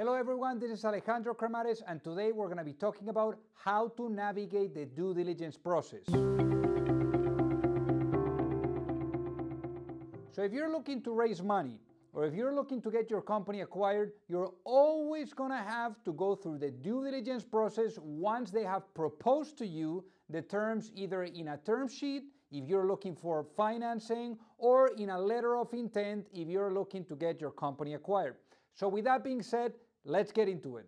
Hello everyone, this is Alejandro Cremades, and today we're going to be talking about how to navigate the due diligence process. So if you're looking to raise money, or if you're looking to get your company acquired, you're always going to have to go through the due diligence process once they have proposed to you the terms, either in a term sheet if you're looking for financing, or in a letter of intent if you're looking to get your company acquired. So with that being said, let's get into it.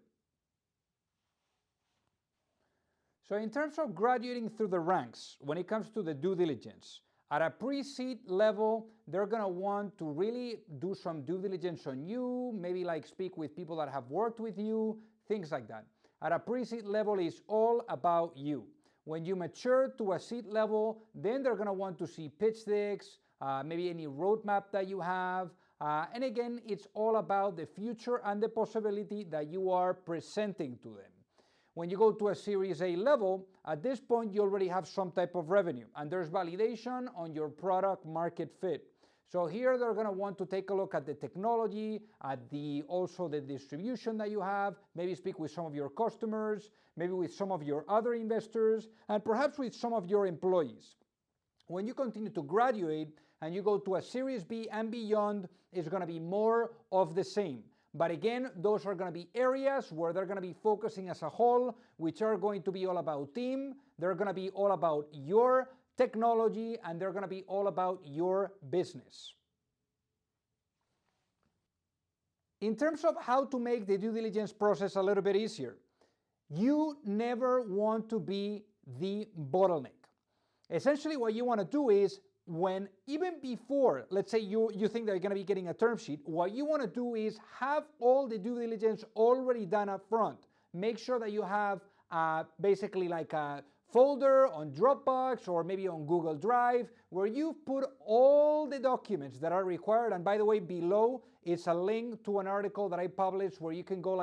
So in terms of graduating through the ranks, when it comes to the due diligence, at a pre-seed level, they're going to want to really do some due diligence on you, maybe like speak with people that have worked with you, things like that. At a pre-seed level, it's all about you. When you mature to a seed level, then they're going to want to see pitch decks, maybe any roadmap that you have. And again, it's all about the future and the possibility that you are presenting to them. When you go to a Series A level, at this point you already have some type of revenue and there's validation on your product market fit. So here they're going to want to take a look at the technology, at also the distribution that you have, maybe speak with some of your customers, maybe with some of your other investors, and perhaps with some of your employees. When you continue to graduate and you go to a Series B and beyond, it's going to be more of the same. But again, those are going to be areas where they're going to be focusing as a whole, which are going to be all about team, they're going to be all about your technology, and they're going to be all about your business. In terms of how to make the due diligence process a little bit easier, you never want to be the bottleneck. Essentially, what you want to do is, even before, let's say you think that you're going to be getting a term sheet, what you want to do is have all the due diligence already done up front. Make sure that you have basically like a folder on Dropbox or maybe on Google Drive where you've put all the documents that are required. And by the way, below is a link to an article that I published where you can go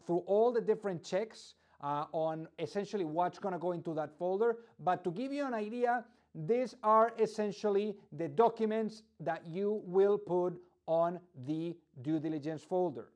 through all the different checks on essentially what's going to go into that folder. But to give you an idea, these are essentially the documents that you will put on the due diligence folder.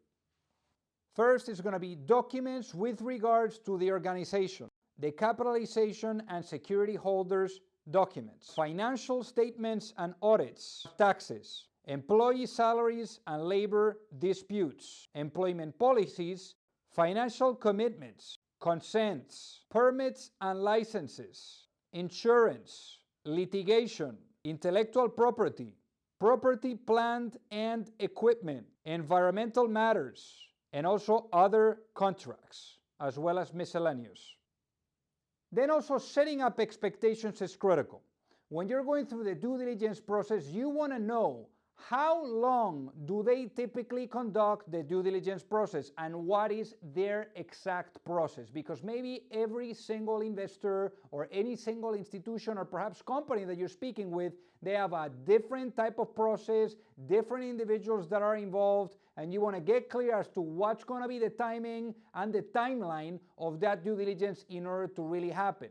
First is going to be documents with regards to the organization, the capitalization and security holders documents, financial statements and audits, taxes, employee salaries and labor disputes, employment policies, financial commitments, consents, permits and licenses, insurance, litigation, intellectual property, property, plant and equipment, environmental matters, and also other contracts, as well as miscellaneous. Then also setting up expectations is critical. When you're going through the due diligence process, you want to know how long do they typically conduct the due diligence process and what is their exact process, because maybe every single investor or any single institution or perhaps company that you're speaking with, they have a different type of process, different individuals that are involved, and you want to get clear as to what's going to be the timing and the timeline of that due diligence in order to really happen.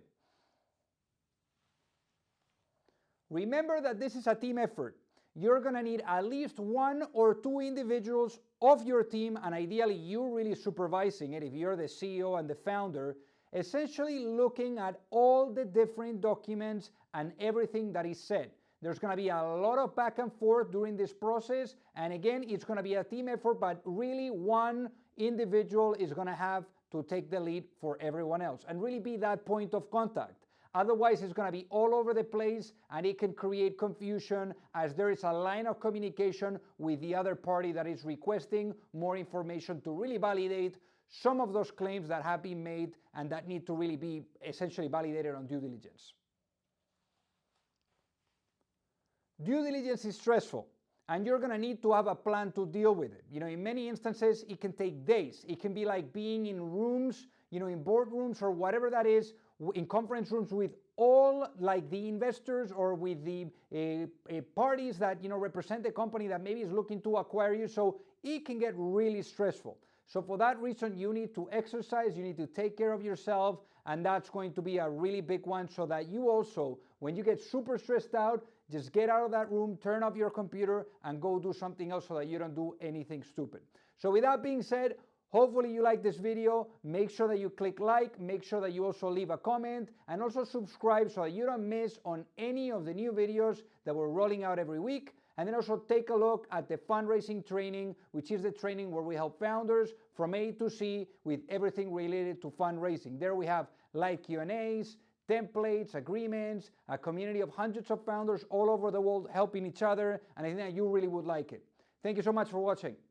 Remember that this is a team effort. You're going to need at least one or two individuals of your team, and ideally you really supervising it if you're the CEO and the founder, essentially looking at all the different documents and everything that is said. There's going to be a lot of back and forth during this process, and again, it's going to be a team effort, but really one individual is going to have to take the lead for everyone else and really be that point of contact. Otherwise, it's going to be all over the place and it can create confusion as there is a line of communication with the other party that is requesting more information to really validate some of those claims that have been made and that need to really be essentially validated on due diligence. Due diligence is stressful and you're going to need to have a plan to deal with it. In many instances, it can take days. It can be like being in rooms, in boardrooms or whatever that is, in conference rooms with all like the investors or with the parties that represent the company that maybe is looking to acquire you. So it can get really stressful. So for that reason, you need to exercise, you need to take care of yourself, and that's going to be a really big one so that you also, when you get super stressed out, just get out of that room, turn off your computer, and go do something else so that you don't do anything stupid. So with that being said, hopefully you like this video. Make sure that you click like, make sure that you also leave a comment, and also subscribe so that you don't miss on any of the new videos that we're rolling out every week. And then also take a look at the fundraising training, which is the training where we help founders from A to C with everything related to fundraising. There we have live Q&As, templates, agreements, a community of hundreds of founders all over the world helping each other, and I think that you really would like it. Thank you so much for watching.